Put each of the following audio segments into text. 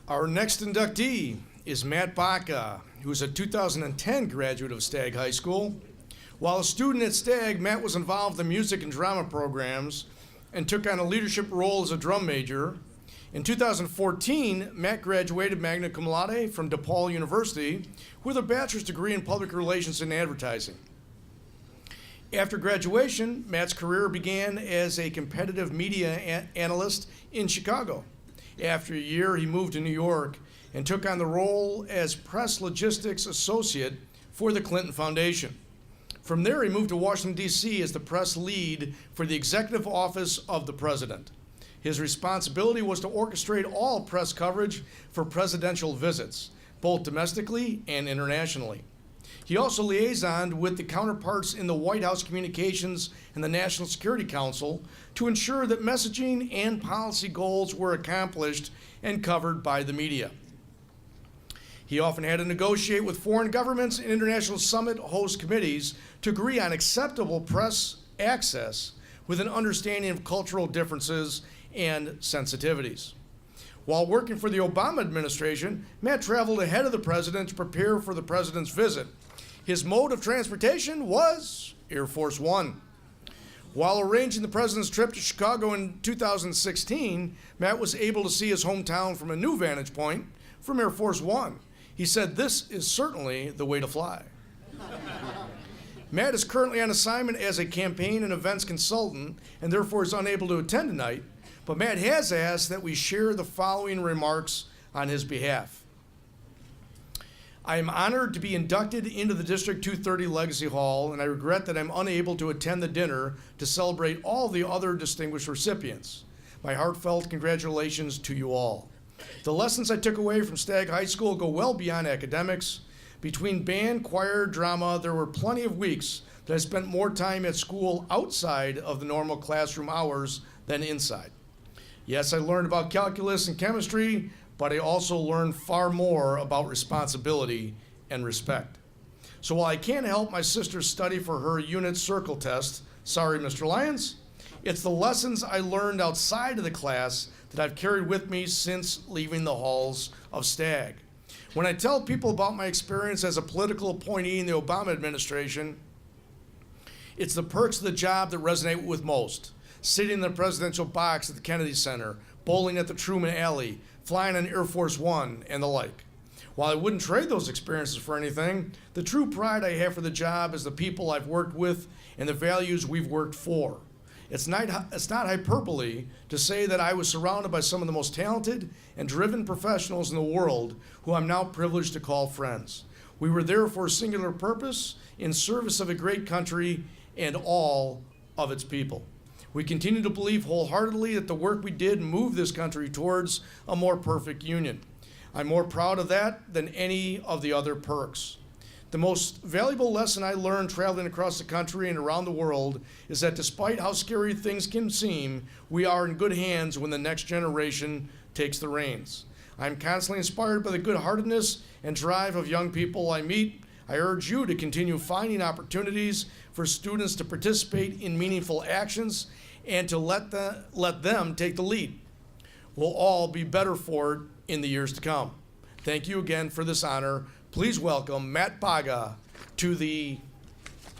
Our next inductee is Matt Baca, who is a 2010 graduate of Stagg High School. While a student at Stagg, Matt was involved in music and drama programs and took on a leadership role as a drum major. In 2014, Matt graduated magna cum laude from DePaul University with a bachelor's degree in public relations and advertising. After graduation, Matt's career began as a competitive media analyst in Chicago. After a year, he moved to New York and took on the role as press logistics associate for the Clinton Foundation. From there, he moved to Washington, D.C. as the press lead for the Executive Office of the President. His responsibility was to orchestrate all press coverage for presidential visits, both domestically and internationally. He also liaisoned with the counterparts in the White House Communications and the National Security Council to ensure that messaging and policy goals were accomplished and covered by the media. He often had to negotiate with foreign governments and international summit host committees to agree on acceptable press access with an understanding of cultural differences and sensitivities. While working for the Obama administration, Matt traveled ahead of the president to prepare for the president's visit. His mode of transportation was Air Force One. While arranging the president's trip to Chicago in 2016, Matt was able to see his hometown from a new vantage point from Air Force One. He said, "This is certainly the way to fly." Matt is currently on assignment as a campaign and events consultant and therefore is unable to attend tonight, but Matt has asked that we share the following remarks on his behalf. I am honored to be inducted into the District 230 Legacy Hall, and I regret that I'm unable to attend the dinner to celebrate all the other distinguished recipients. My heartfelt congratulations to you all. The lessons I took away from Stagg High School go well beyond academics. Between band, choir, drama, there were plenty of weeks that I spent more time at school outside of the normal classroom hours than inside. Yes, I learned about calculus and chemistry, but I also learned far more about responsibility and respect. So while I can't help my sister study for her unit circle test, sorry, Mr. Lyons, it's the lessons I learned outside of the class that I've carried with me since leaving the halls of Stagg. When I tell people about my experience as a political appointee in the Obama administration, it's the perks of the job that resonate with most. Sitting in the presidential box at the Kennedy Center, bowling at the Truman Alley, flying on Air Force One, and the like. While I wouldn't trade those experiences for anything, the true pride I have for the job is the people I've worked with and the values we've worked for. It's not hyperbole to say that I was surrounded by some of the most talented and driven professionals in the world who I'm now privileged to call friends. We were there for a singular purpose in service of a great country and all of its people. We continue to believe wholeheartedly that the work we did moved this country towards a more perfect union. I'm more proud of that than any of the other perks. The most valuable lesson I learned traveling across the country and around the world is that despite how scary things can seem, we are in good hands when the next generation takes the reins. I'm constantly inspired by the good-heartedness and drive of young people I meet. I urge you to continue finding opportunities for students to participate in meaningful actions and to let them take the lead. We'll all be better for it in the years to come. Thank you again for this honor. Please welcome Matt Baca to the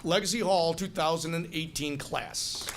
Legacy Hall 2018 class.